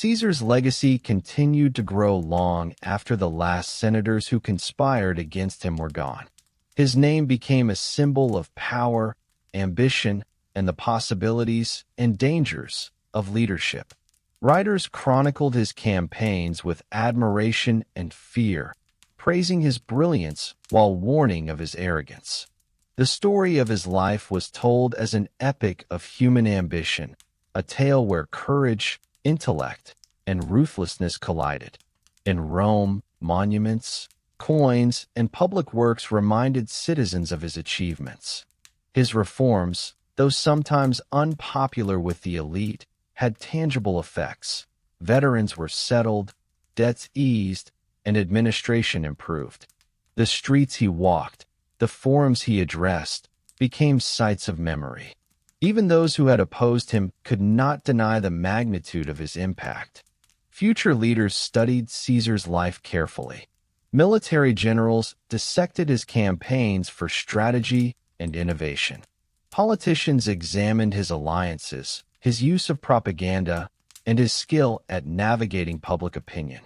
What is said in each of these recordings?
Caesar's legacy continued to grow long after the last senators who conspired against him were gone. His name became a symbol of power, ambition, and the possibilities and dangers of leadership. Writers chronicled his campaigns with admiration and fear, praising his brilliance while warning of his arrogance. The story of his life was told as an epic of human ambition, a tale where courage, intellect, and ruthlessness collided. In Rome, monuments, coins, and public works reminded citizens of his achievements. His reforms, though sometimes unpopular with the elite, had tangible effects. Veterans were settled, debts eased, and administration improved. The streets he walked, the forums he addressed, became sites of memory. Even those who had opposed him could not deny the magnitude of his impact. Future leaders studied Caesar's life carefully. Military generals dissected his campaigns for strategy and innovation. Politicians examined his alliances, his use of propaganda, and his skill at navigating public opinion.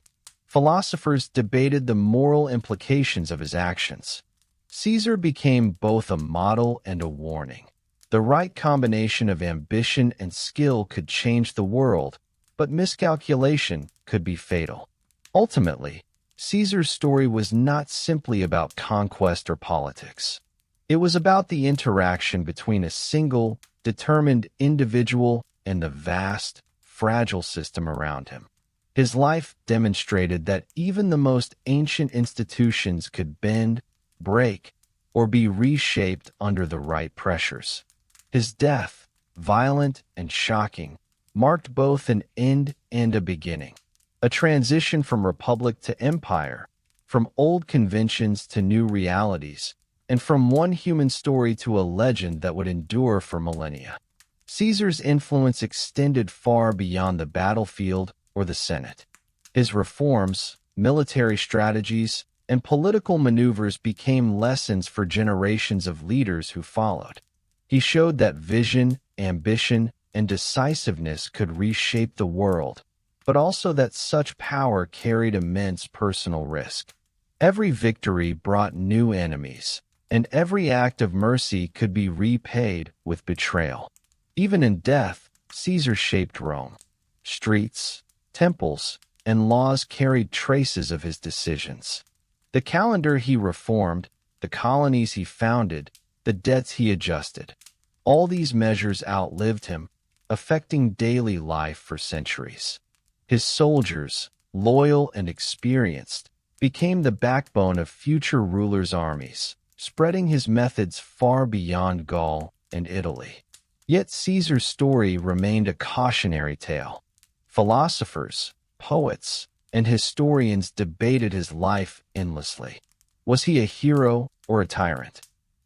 Philosophers debated the moral implications of his actions. Caesar became both a model and a warning. The right combination of ambition and skill could change the world, but miscalculation could be fatal. Ultimately, Caesar's story was not simply about conquest or politics. It was about the interaction between a single, determined individual and the vast, fragile system around him. His life demonstrated that even the most ancient institutions could bend, break, or be reshaped under the right pressures. His death, violent and shocking, marked both an end and a beginning, a transition from republic to empire, from old conventions to new realities, and from one human story to a legend that would endure for millennia. Caesar's influence extended far beyond the battlefield or the Senate. His reforms, military strategies, and political maneuvers became lessons for generations of leaders who followed. He showed that vision, ambition, and decisiveness could reshape the world, but also that such power carried immense personal risk. Every victory brought new enemies, and every act of mercy could be repaid with betrayal. Even in death, Caesar shaped Rome. Streets, temples, and laws carried traces of his decisions. The calendar he reformed, the colonies he founded, the debts he adjusted. All these measures outlived him, affecting daily life for centuries. His soldiers, loyal and experienced, became the backbone of future rulers' armies, spreading his methods far beyond Gaul and Italy. Yet Caesar's story remained a cautionary tale. Philosophers, poets, and historians debated his life endlessly. Was he a hero or a tyrant?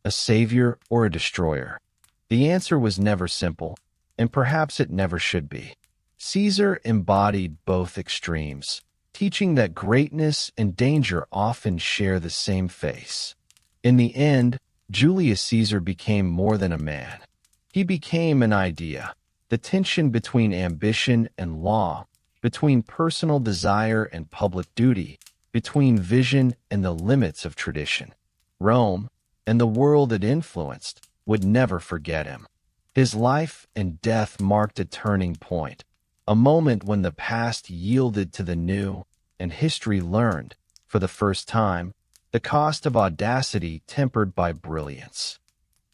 A savior or a destroyer? The answer was never simple, and perhaps it never should be. Caesar embodied both extremes, teaching that greatness and danger often share the same face. In the end, Julius Caesar became more than a man. He became an idea, the tension between ambition and law, between personal desire and public duty, between vision and the limits of tradition. Rome, and the world it influenced, would never forget him. His life and death marked a turning point, a moment when the past yielded to the new, and history learned, for the first time, the cost of audacity tempered by brilliance.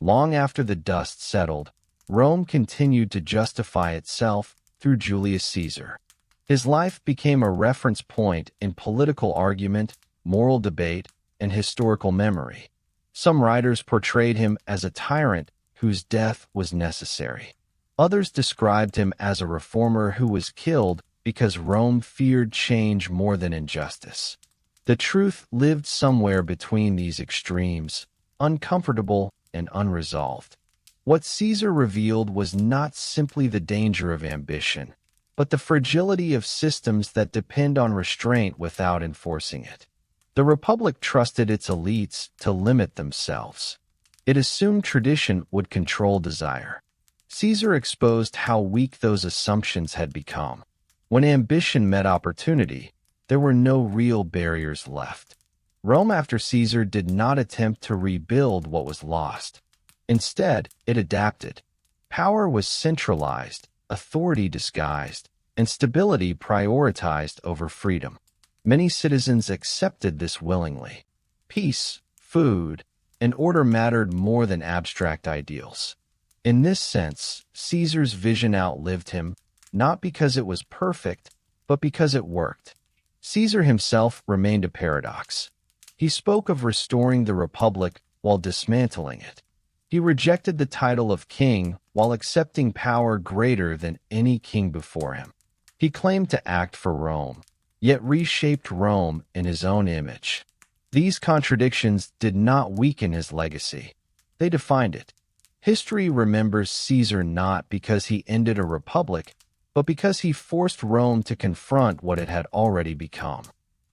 Long after the dust settled, Rome continued to justify itself through Julius Caesar. His life became a reference point in political argument, moral debate, and historical memory. Some writers portrayed him as a tyrant whose death was necessary. Others described him as a reformer who was killed because Rome feared change more than injustice. The truth lived somewhere between these extremes, uncomfortable and unresolved. What Caesar revealed was not simply the danger of ambition, but the fragility of systems that depend on restraint without enforcing it. The Republic trusted its elites to limit themselves. It assumed tradition would control desire. Caesar exposed how weak those assumptions had become. When ambition met opportunity, there were no real barriers left. Rome after Caesar did not attempt to rebuild what was lost. Instead, it adapted. Power was centralized, authority disguised, and stability prioritized over freedom. Many citizens accepted this willingly. Peace, food, and order mattered more than abstract ideals. In this sense, Caesar's vision outlived him, not because it was perfect, but because it worked. Caesar himself remained a paradox. He spoke of restoring the republic while dismantling it. He rejected the title of king while accepting power greater than any king before him. He claimed to act for Rome, yet reshaped Rome in his own image. These contradictions did not weaken his legacy. They defined it. History remembers Caesar not because he ended a republic, but because he forced Rome to confront what it had already become.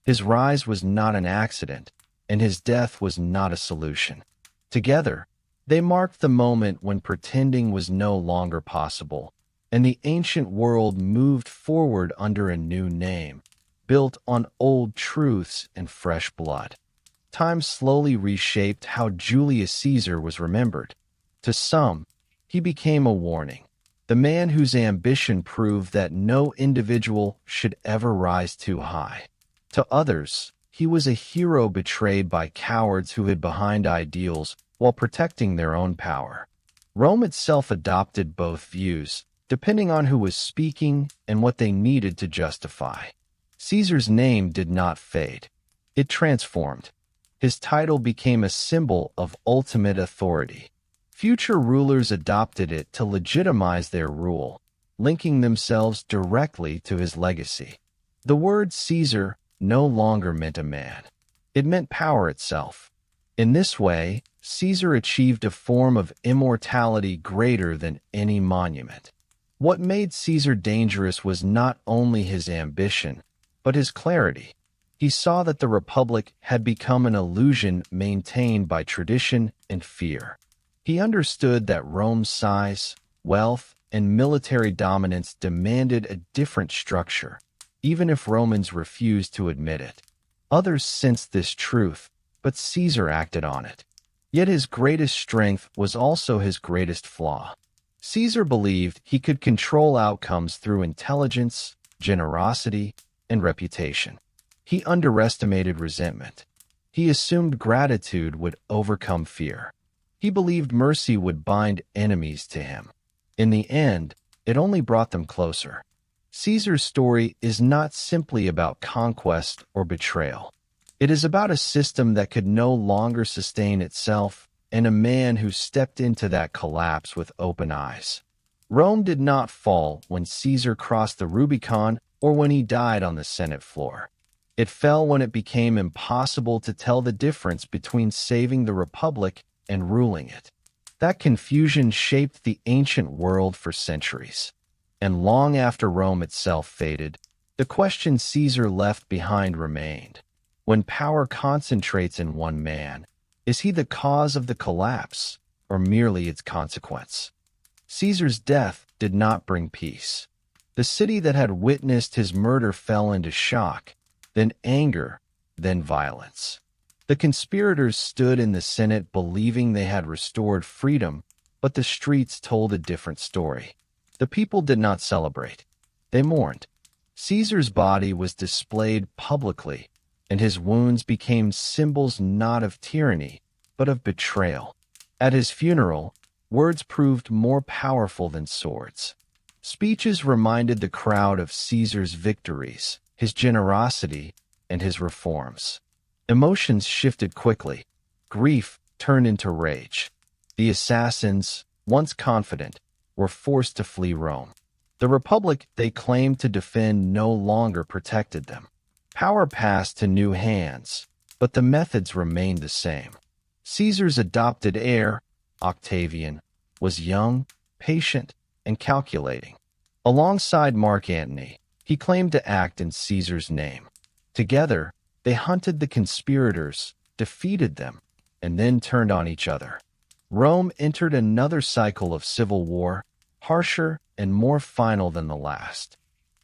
His rise was not an accident, and his death was not a solution. Together, they marked the moment when pretending was no longer possible, and the ancient world moved forward under a new name, built on old truths and fresh blood. Time slowly reshaped how Julius Caesar was remembered. To some, he became a warning, the man whose ambition proved that no individual should ever rise too high. To others, he was a hero betrayed by cowards who hid behind ideals while protecting their own power. Rome itself adopted both views, depending on who was speaking and what they needed to justify. Caesar's name did not fade. It transformed. His title became a symbol of ultimate authority. Future rulers adopted it to legitimize their rule, linking themselves directly to his legacy. The word Caesar no longer meant a man. It meant power itself. In this way, Caesar achieved a form of immortality greater than any monument. What made Caesar dangerous was not only his ambition, but his clarity. He saw that the Republic had become an illusion maintained by tradition and fear. He understood that Rome's size, wealth, and military dominance demanded a different structure, even if Romans refused to admit it. Others sensed this truth, but Caesar acted on it. Yet his greatest strength was also his greatest flaw. Caesar believed he could control outcomes through intelligence, generosity, and reputation. He underestimated resentment. He assumed gratitude would overcome fear. He believed mercy would bind enemies to him. In the end, it only brought them closer. Caesar's story is not simply about conquest or betrayal. It is about a system that could no longer sustain itself and a man who stepped into that collapse with open eyes. Rome did not fall when Caesar crossed the Rubicon or when he died on the Senate floor. It fell when it became impossible to tell the difference between saving the Republic and ruling it. That confusion shaped the ancient world for centuries. And long after Rome itself faded, the question Caesar left behind remained. When power concentrates in one man, is he the cause of the collapse or merely its consequence? Caesar's death did not bring peace. The city that had witnessed his murder fell into shock, then anger, then violence. The conspirators stood in the Senate believing they had restored freedom, but the streets told a different story. The people did not celebrate. They mourned. Caesar's body was displayed publicly, and his wounds became symbols not of tyranny, but of betrayal. At his funeral, words proved more powerful than swords. Speeches reminded the crowd of Caesar's victories, his generosity, and his reforms. Emotions shifted quickly. Grief turned into rage. The assassins, once confident, were forced to flee Rome. The Republic they claimed to defend no longer protected them. Power passed to new hands, but the methods remained the same. Caesar's adopted heir, Octavian, was young, patient, and calculating. Alongside Mark Antony, he claimed to act in Caesar's name. Together, they hunted the conspirators, defeated them, and then turned on each other. Rome entered another cycle of civil war, harsher and more final than the last.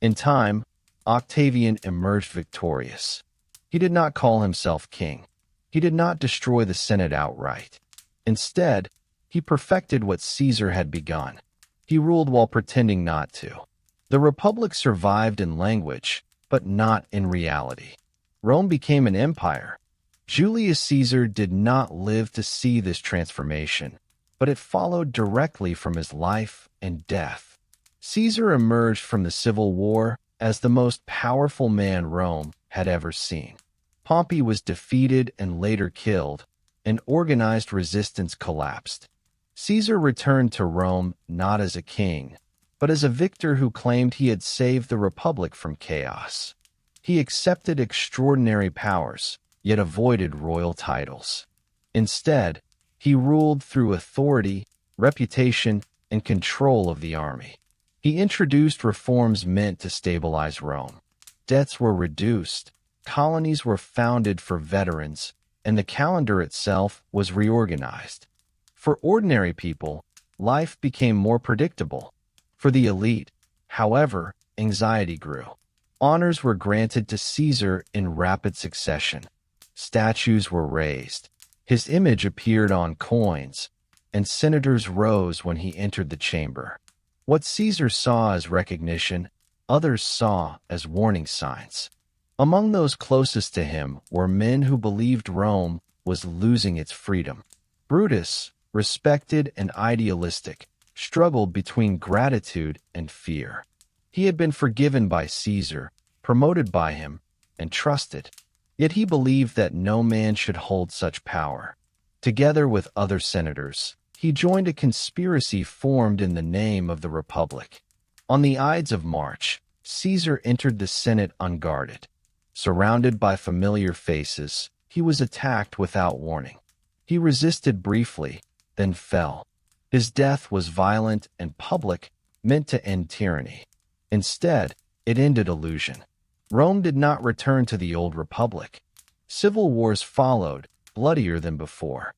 In time, Octavian emerged victorious. He did not call himself king. He did not destroy the Senate outright. Instead, he perfected what Caesar had begun. He ruled while pretending not to. The Republic survived in language, but not in reality. Rome became an empire. Julius Caesar did not live to see this transformation, but it followed directly from his life and death. Caesar emerged from the Civil War as the most powerful man Rome had ever seen. Pompey was defeated and later killed, and organized resistance collapsed. Caesar returned to Rome not as a king, but as a victor who claimed he had saved the Republic from chaos. He accepted extraordinary powers, yet avoided royal titles. Instead, he ruled through authority, reputation, and control of the army. He introduced reforms meant to stabilize Rome. Debts were reduced, colonies were founded for veterans, and the calendar itself was reorganized. For ordinary people, life became more predictable. For the elite, however, anxiety grew. Honors were granted to Caesar in rapid succession. Statues were raised. His image appeared on coins, and senators rose when he entered the chamber. What Caesar saw as recognition, others saw as warning signs. Among those closest to him were men who believed Rome was losing its freedom. Brutus, respected and idealistic, struggled between gratitude and fear. He had been forgiven by Caesar, promoted by him, and trusted. Yet he believed that no man should hold such power. Together with other senators, he joined a conspiracy formed in the name of the Republic. On the Ides of March, Caesar entered the Senate unguarded. Surrounded by familiar faces, he was attacked without warning. He resisted briefly, then fell. His death was violent and public, meant to end tyranny. Instead, it ended illusion. Rome did not return to the old republic. Civil wars followed, bloodier than before.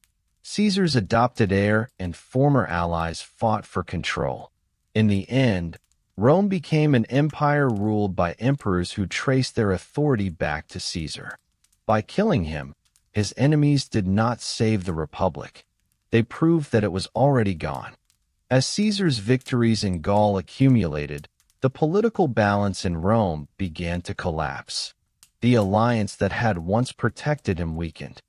Caesar's adopted heir and former allies fought for control. In the end, Rome became an empire ruled by emperors who traced their authority back to Caesar. By killing him, his enemies did not save the republic. They proved that it was already gone. As Caesar's victories in Gaul accumulated, the political balance in Rome began to collapse. The alliance that had once protected him weakened.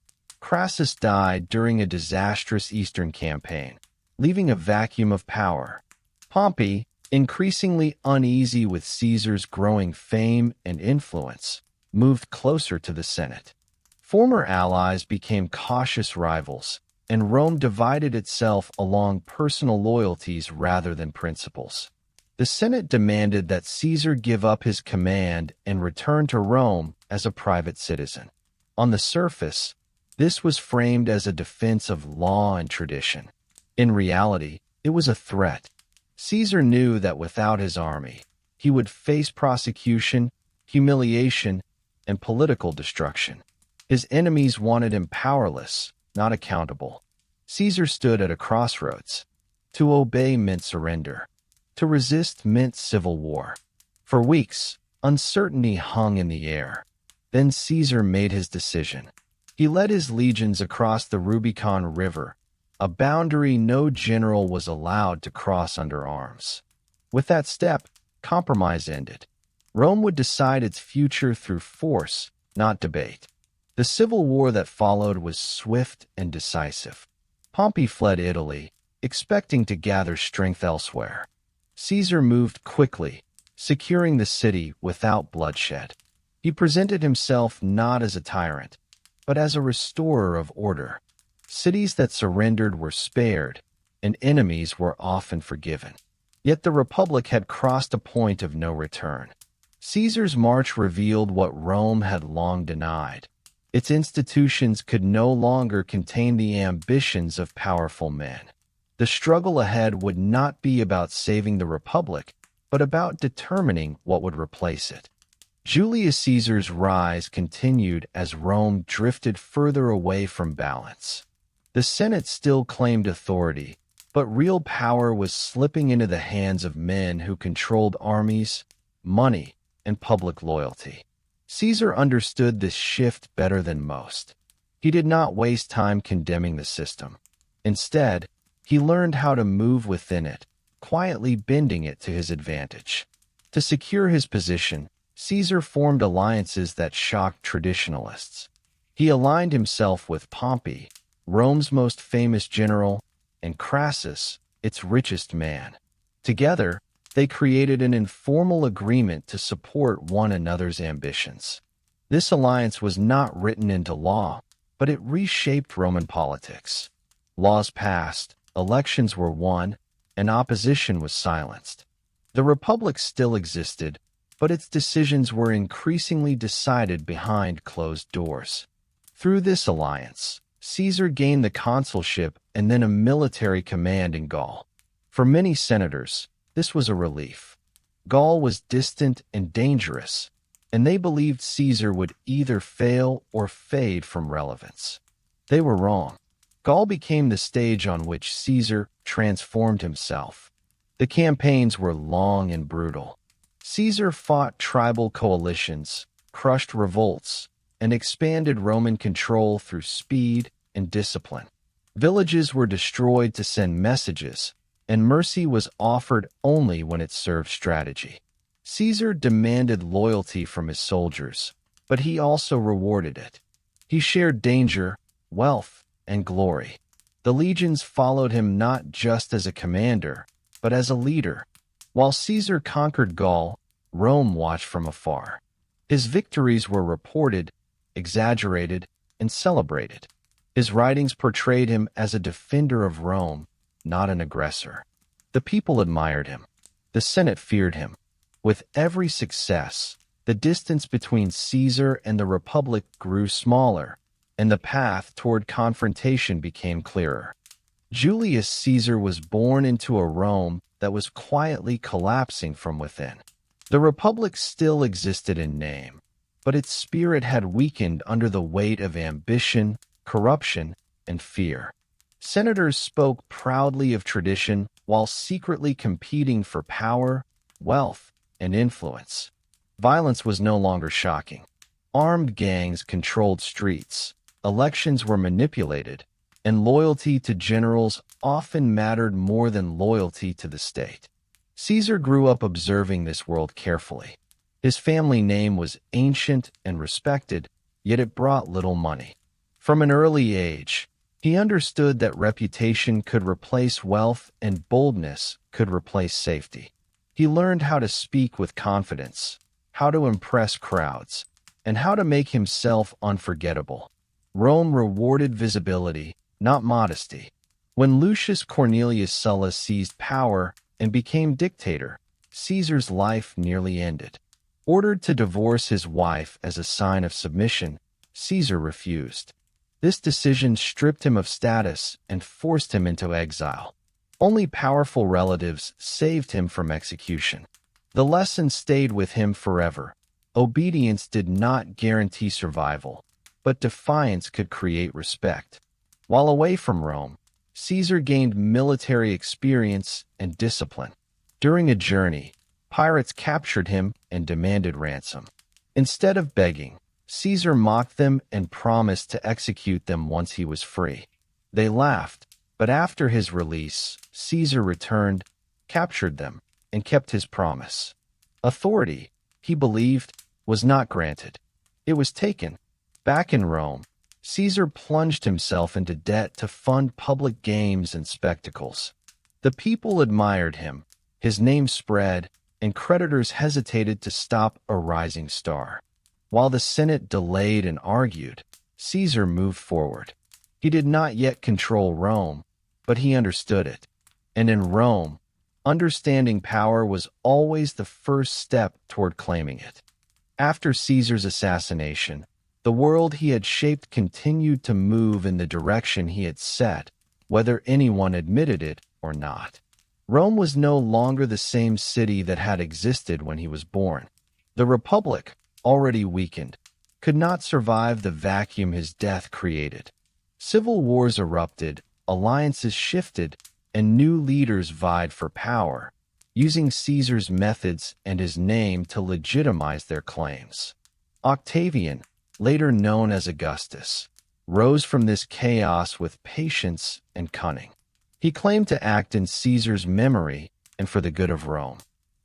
Crassus died during a disastrous eastern campaign, leaving a vacuum of power. Pompey, increasingly uneasy with Caesar's growing fame and influence, moved closer to the Senate. Former allies became cautious rivals, and Rome divided itself along personal loyalties rather than principles. The Senate demanded that Caesar give up his command and return to Rome as a private citizen. On the surface, this was framed as a defense of law and tradition. In reality, it was a threat. Caesar knew that without his army, he would face prosecution, humiliation, and political destruction. His enemies wanted him powerless, not accountable. Caesar stood at a crossroads. To obey meant surrender. To resist meant civil war. For weeks, uncertainty hung in the air. Then Caesar made his decision. He led his legions across the Rubicon River, a boundary no general was allowed to cross under arms. With that step, compromise ended. Rome would decide its future through force, not debate. The civil war that followed was swift and decisive. Pompey fled Italy, expecting to gather strength elsewhere. Caesar moved quickly, securing the city without bloodshed. He presented himself not as a tyrant, but as a restorer of order. Cities that surrendered were spared, and enemies were often forgiven. Yet the Republic had crossed a point of no return. Caesar's march revealed what Rome had long denied. Its institutions could no longer contain the ambitions of powerful men. The struggle ahead would not be about saving the Republic, but about determining what would replace it. Julius Caesar's rise continued as Rome drifted further away from balance. The Senate still claimed authority, but real power was slipping into the hands of men who controlled armies, money, and public loyalty. Caesar understood this shift better than most. He did not waste time condemning the system. Instead, he learned how to move within it, quietly bending it to his advantage. To secure his position, Caesar formed alliances that shocked traditionalists. He aligned himself with Pompey, Rome's most famous general, and Crassus, its richest man. Together, they created an informal agreement to support one another's ambitions. This alliance was not written into law, but it reshaped Roman politics. Laws passed, elections were won, and opposition was silenced. The Republic still existed, but its decisions were increasingly decided behind closed doors. Through this alliance, Caesar gained the consulship and then a military command in Gaul. For many senators, this was a relief. Gaul was distant and dangerous, and they believed Caesar would either fail or fade from relevance. They were wrong. Gaul became the stage on which Caesar transformed himself. The campaigns were long and brutal. Caesar fought tribal coalitions, crushed revolts, and expanded Roman control through speed and discipline. Villages were destroyed to send messages, and mercy was offered only when it served strategy. Caesar demanded loyalty from his soldiers, but he also rewarded it. He shared danger, wealth, and glory. The legions followed him not just as a commander, but as a leader. While Caesar conquered Gaul, Rome watched from afar. His victories were reported, exaggerated, and celebrated. His writings portrayed him as a defender of Rome, not an aggressor. The people admired him. The Senate feared him. With every success, the distance between Caesar and the Republic grew smaller, and the path toward confrontation became clearer. Julius Caesar was born into a Rome that was quietly collapsing from within. The Republic still existed in name, but its spirit had weakened under the weight of ambition, corruption, and fear. Senators spoke proudly of tradition while secretly competing for power, wealth, and influence. Violence was no longer shocking. Armed gangs controlled streets, elections were manipulated, and loyalty to generals often mattered more than loyalty to the state. Caesar grew up observing this world carefully. His family name was ancient and respected, yet it brought little money. From an early age, he understood that reputation could replace wealth and boldness could replace safety. He learned how to speak with confidence, how to impress crowds, and how to make himself unforgettable. Rome rewarded visibility, not modesty. When Lucius Cornelius Sulla seized power and became dictator, Caesar's life nearly ended. Ordered to divorce his wife as a sign of submission, Caesar refused. This decision stripped him of status and forced him into exile. Only powerful relatives saved him from execution. The lesson stayed with him forever. Obedience did not guarantee survival, but defiance could create respect. While away from Rome, Caesar gained military experience and discipline. During a journey, pirates captured him and demanded ransom. Instead of begging, Caesar mocked them and promised to execute them once he was free. They laughed, but after his release, Caesar returned, captured them, and kept his promise. Authority, he believed, was not granted. It was taken. Back in Rome, Caesar plunged himself into debt to fund public games and spectacles. The people admired him, his name spread, and creditors hesitated to stop a rising star. While the Senate delayed and argued, Caesar moved forward. He did not yet control Rome, but he understood it. And in Rome, understanding power was always the first step toward claiming it. After Caesar's assassination, the world he had shaped continued to move in the direction he had set, whether anyone admitted it or not. Rome was no longer the same city that had existed when he was born. The Republic, already weakened, could not survive the vacuum his death created. Civil wars erupted, alliances shifted, and new leaders vied for power. using Caesar's methods and his name to legitimize their claims. Octavian, later known as Augustus, rose from this chaos with patience and cunning. He claimed to act in Caesar's memory and for the good of Rome.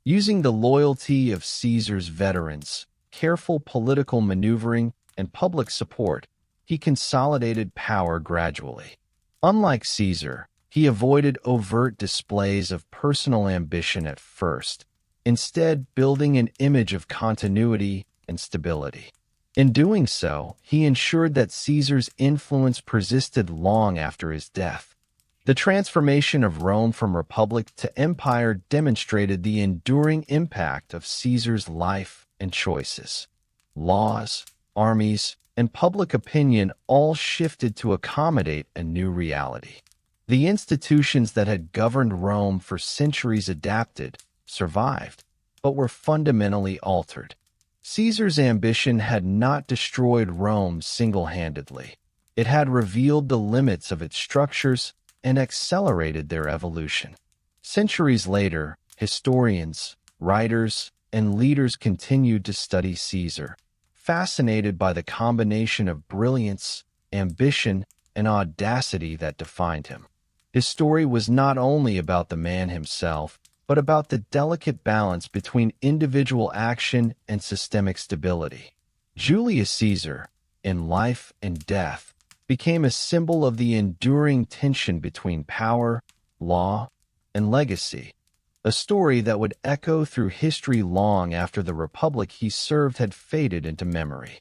Using the loyalty of Caesar's veterans, careful political maneuvering, and public support, he consolidated power gradually. Unlike Caesar, he avoided overt displays of personal ambition at first, instead building an image of continuity and stability. In doing so, he ensured that Caesar's influence persisted long after his death. The transformation of Rome from republic to empire demonstrated the enduring impact of Caesar's life and choices. Laws, armies, and public opinion all shifted to accommodate a new reality. The institutions that had governed Rome for centuries adapted, survived, but were fundamentally altered. Caesar's ambition had not destroyed Rome single-handedly. It had revealed the limits of its structures and accelerated their evolution. Centuries later, historians, writers, and leaders continued to study Caesar, fascinated by the combination of brilliance, ambition, and audacity that defined him. His story was not only about the man himself, but about the delicate balance between individual action and systemic stability. Julius Caesar, in life and death, became a symbol of the enduring tension between power, law, and legacy, a story that would echo through history long after the republic he served had faded into memory.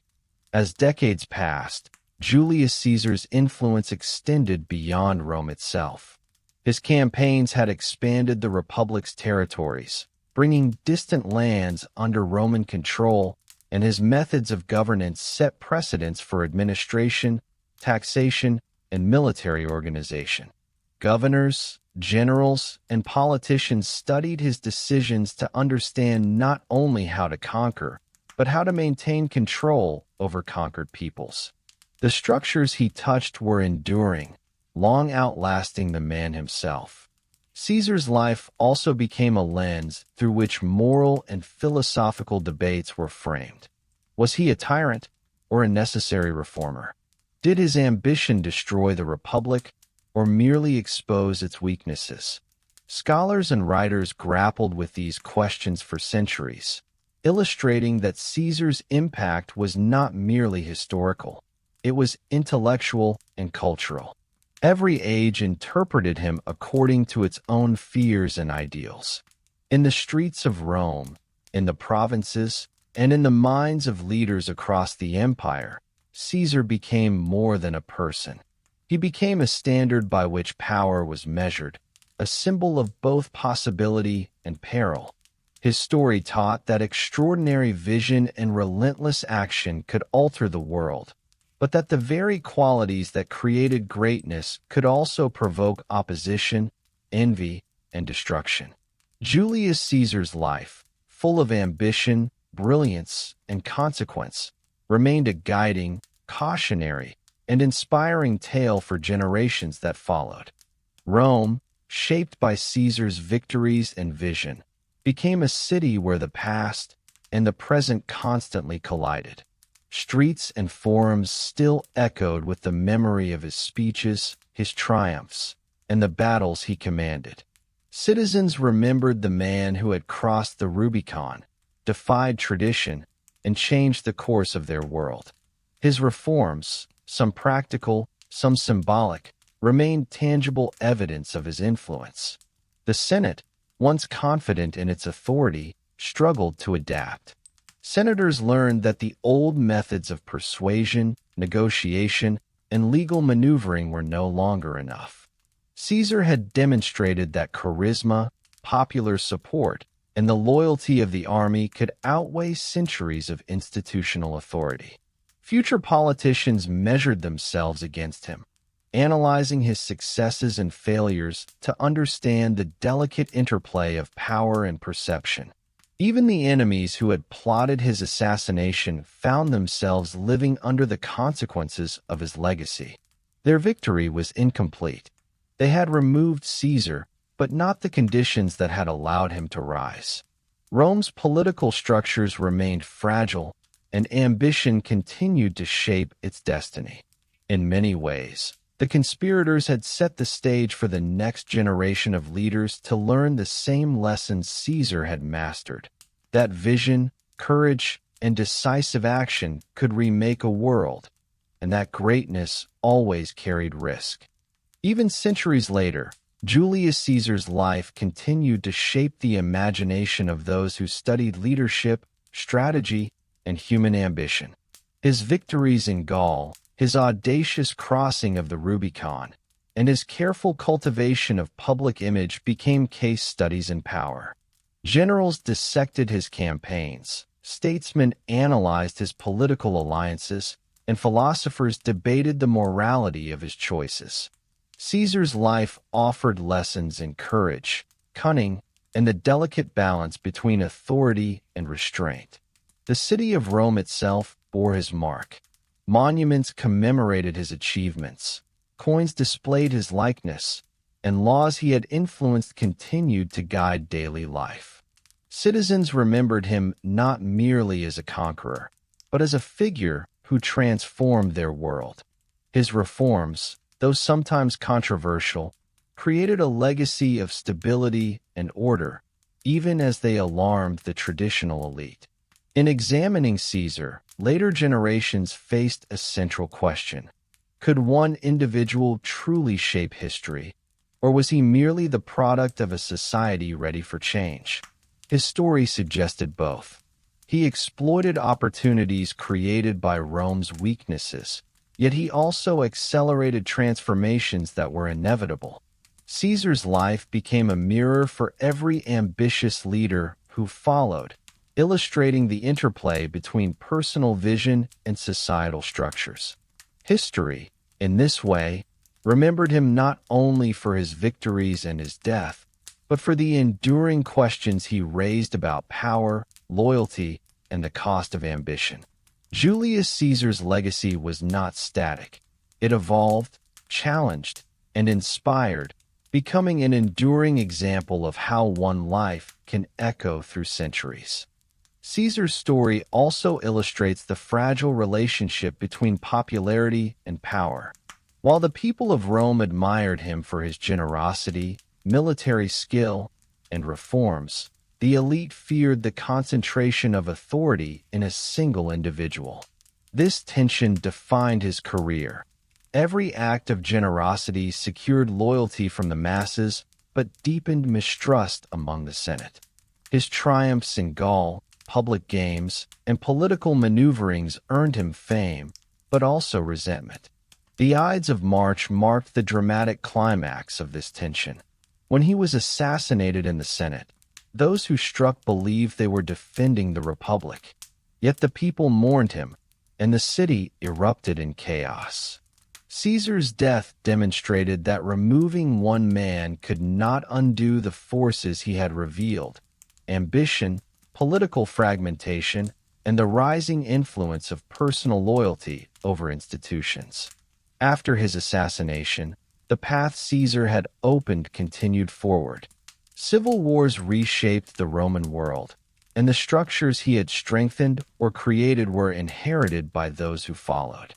As decades passed, Julius Caesar's influence extended beyond Rome itself. His campaigns had expanded the republic's territories, bringing distant lands under Roman control, and his methods of governance set precedents for administration, taxation, and military organization. Governors, generals, and politicians studied his decisions to understand not only how to conquer, but how to maintain control over conquered peoples. The structures he touched were enduring, long outlasting the man himself. Caesar's life also became a lens through which moral and philosophical debates were framed. Was he a tyrant or a necessary reformer? Did his ambition destroy the republic or merely expose its weaknesses? Scholars and writers grappled with these questions for centuries, illustrating that Caesar's impact was not merely historical. It was intellectual and cultural. Every age interpreted him according to its own fears and ideals. In the streets of Rome, in the provinces, and in the minds of leaders across the empire, Caesar became more than a person. He became a standard by which power was measured, a symbol of both possibility and peril. His story taught that extraordinary vision and relentless action could alter the world, but that the very qualities that created greatness could also provoke opposition, envy, and destruction. Julius Caesar's life, full of ambition, brilliance, and consequence, remained a guiding, cautionary, and inspiring tale for generations that followed. Rome, shaped by Caesar's victories and vision, became a city where the past and the present constantly collided. Streets and forums still echoed with the memory of his speeches, his triumphs, and the battles he commanded. Citizens remembered the man who had crossed the Rubicon, defied tradition, and changed the course of their world. His reforms, some practical, some symbolic, remained tangible evidence of his influence. The Senate, once confident in its authority, struggled to adapt. Senators learned that the old methods of persuasion, negotiation, and legal maneuvering were no longer enough. Caesar had demonstrated that charisma, popular support, and the loyalty of the army could outweigh centuries of institutional authority. Future politicians measured themselves against him, analyzing his successes and failures to understand the delicate interplay of power and perception. Even the enemies who had plotted his assassination found themselves living under the consequences of his legacy. Their victory was incomplete. They had removed Caesar, but not the conditions that had allowed him to rise. Rome's political structures remained fragile, and ambition continued to shape its destiny. In many ways, the conspirators had set the stage for the next generation of leaders to learn the same lessons Caesar had mastered: that vision, courage, and decisive action could remake a world, and that greatness always carried risk. Even centuries later, Julius Caesar's life continued to shape the imagination of those who studied leadership, strategy, and human ambition. His victories in Gaul, his audacious crossing of the Rubicon, and his careful cultivation of public image became case studies in power. Generals dissected his campaigns, statesmen analyzed his political alliances, and philosophers debated the morality of his choices. Caesar's life offered lessons in courage, cunning, and the delicate balance between authority and restraint. The city of Rome itself bore his mark. Monuments commemorated his achievements, coins displayed his likeness, and laws he had influenced continued to guide daily life. Citizens remembered him not merely as a conqueror, but as a figure who transformed their world. His reforms, though sometimes controversial, created a legacy of stability and order, even as they alarmed the traditional elite. In examining Caesar, later generations faced a central question: could one individual truly shape history, or was he merely the product of a society ready for change? His story suggested both. He exploited opportunities created by Rome's weaknesses, yet he also accelerated transformations that were inevitable. Caesar's life became a mirror for every ambitious leader who followed, illustrating the interplay between personal vision and societal structures. History, in this way, remembered him not only for his victories and his death, but for the enduring questions he raised about power, loyalty, and the cost of ambition. Julius Caesar's legacy was not static. It evolved, challenged, and inspired, becoming an enduring example of how one life can echo through centuries. Caesar's story also illustrates the fragile relationship between popularity and power. While the people of Rome admired him for his generosity, military skill, and reforms, the elite feared the concentration of authority in a single individual. This tension defined his career. Every act of generosity secured loyalty from the masses, but deepened mistrust among the Senate. His triumphs in Gaul, public games, and political maneuverings earned him fame, but also resentment. The Ides of March marked the dramatic climax of this tension. When he was assassinated in the Senate, those who struck believed they were defending the Republic. Yet the people mourned him, and the city erupted in chaos. Caesar's death demonstrated that removing one man could not undo the forces he had revealed: ambition, political fragmentation, and the rising influence of personal loyalty over institutions. After his assassination, the path Caesar had opened continued forward. Civil wars reshaped the Roman world, and the structures he had strengthened or created were inherited by those who followed.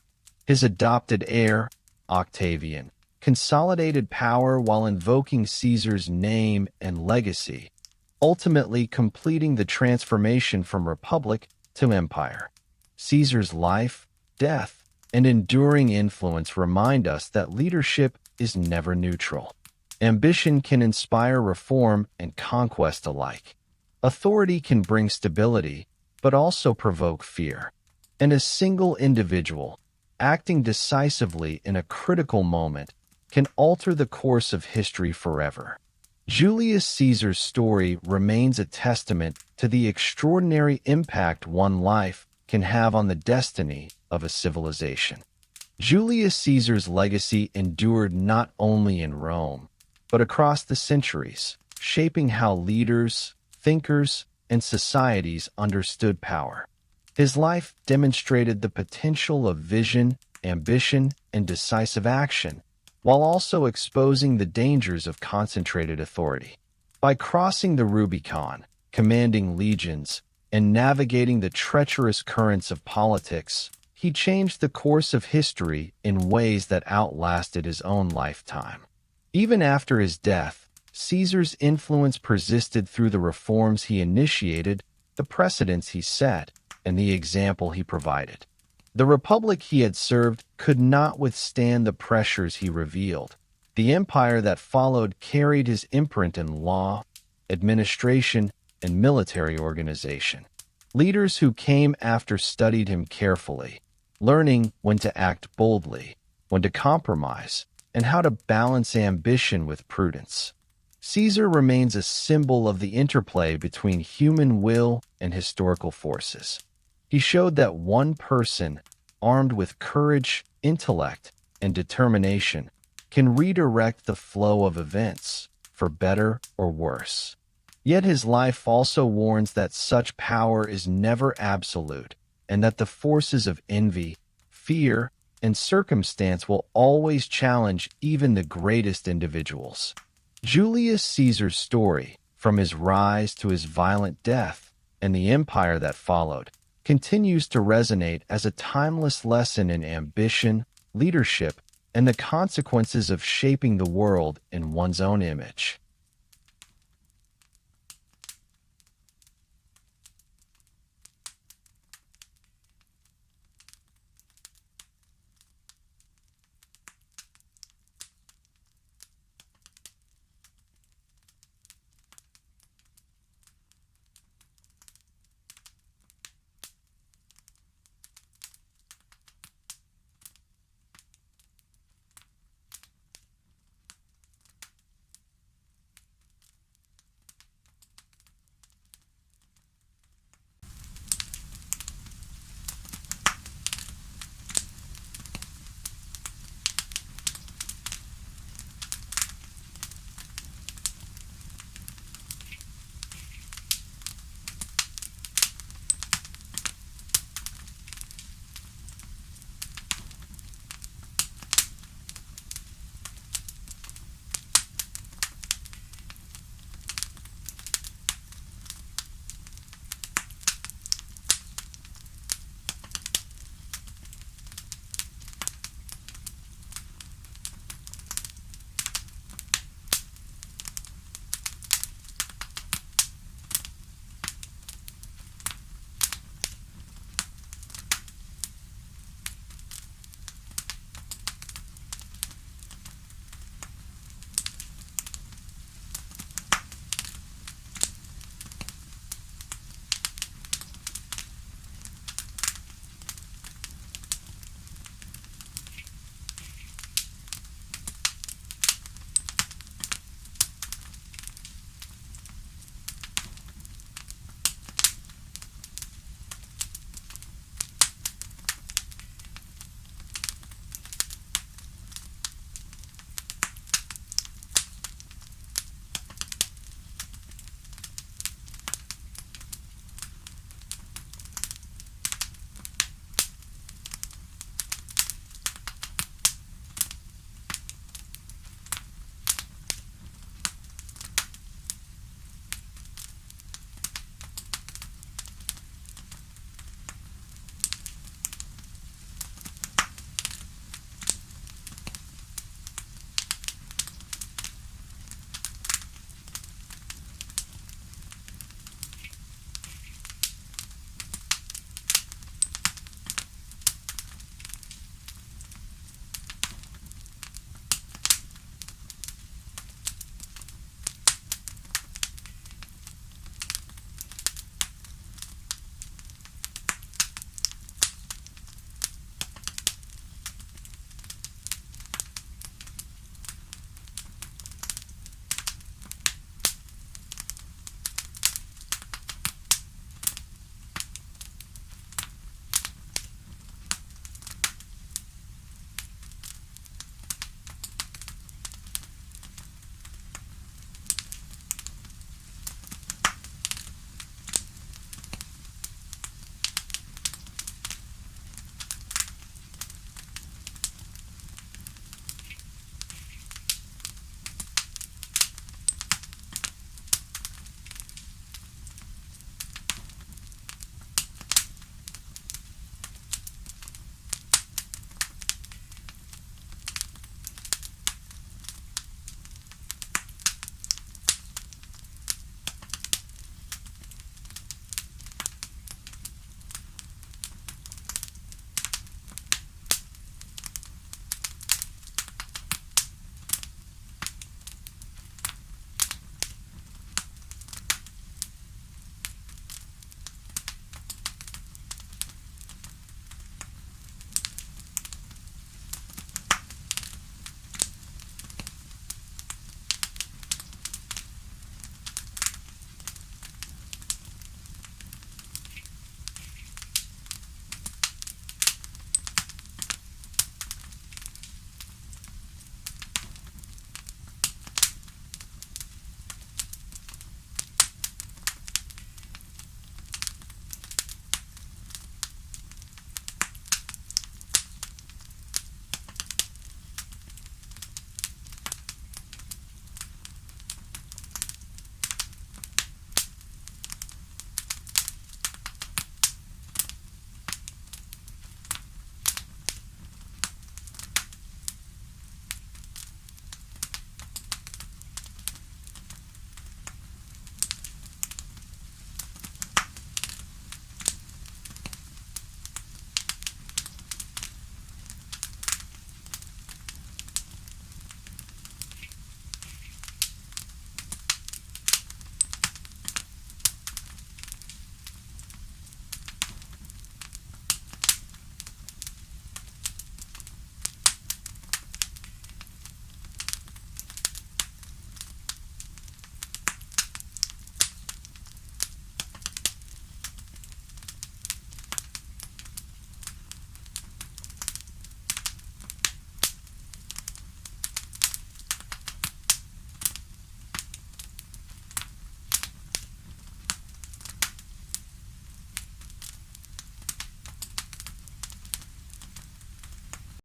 His adopted heir, Octavian, consolidated power while invoking Caesar's name and legacy, ultimately completing the transformation from republic to empire. Caesar's life, death, and enduring influence remind us that leadership is never neutral. Ambition can inspire reform and conquest alike. Authority can bring stability, but also provoke fear. And a single individual, acting decisively in a critical moment, can alter the course of history forever. Julius Caesar's story remains a testament to the extraordinary impact one life can have on the destiny of a civilization. Julius Caesar's legacy endured not only in Rome, but across the centuries, shaping how leaders, thinkers, and societies understood power. His life demonstrated the potential of vision, ambition, and decisive action, while also exposing the dangers of concentrated authority. By crossing the Rubicon, commanding legions, and navigating the treacherous currents of politics, he changed the course of history in ways that outlasted his own lifetime. Even after his death, Caesar's influence persisted through the reforms he initiated, the precedents he set, and the example he provided. The republic he had served could not withstand the pressures he revealed. The empire that followed carried his imprint in law, administration, and military organization. Leaders who came after studied him carefully, learning when to act boldly, when to compromise, and how to balance ambition with prudence. Caesar remains a symbol of the interplay between human will and historical forces. He showed that one person, armed with courage, intellect, and determination, can redirect the flow of events, for better or worse. Yet his life also warns that such power is never absolute, and that the forces of envy, fear, and circumstance will always challenge even the greatest individuals. Julius Caesar's story, from his rise to his violent death and the empire that followed, continues to resonate as a timeless lesson in ambition, leadership, and the consequences of shaping the world in one's own image.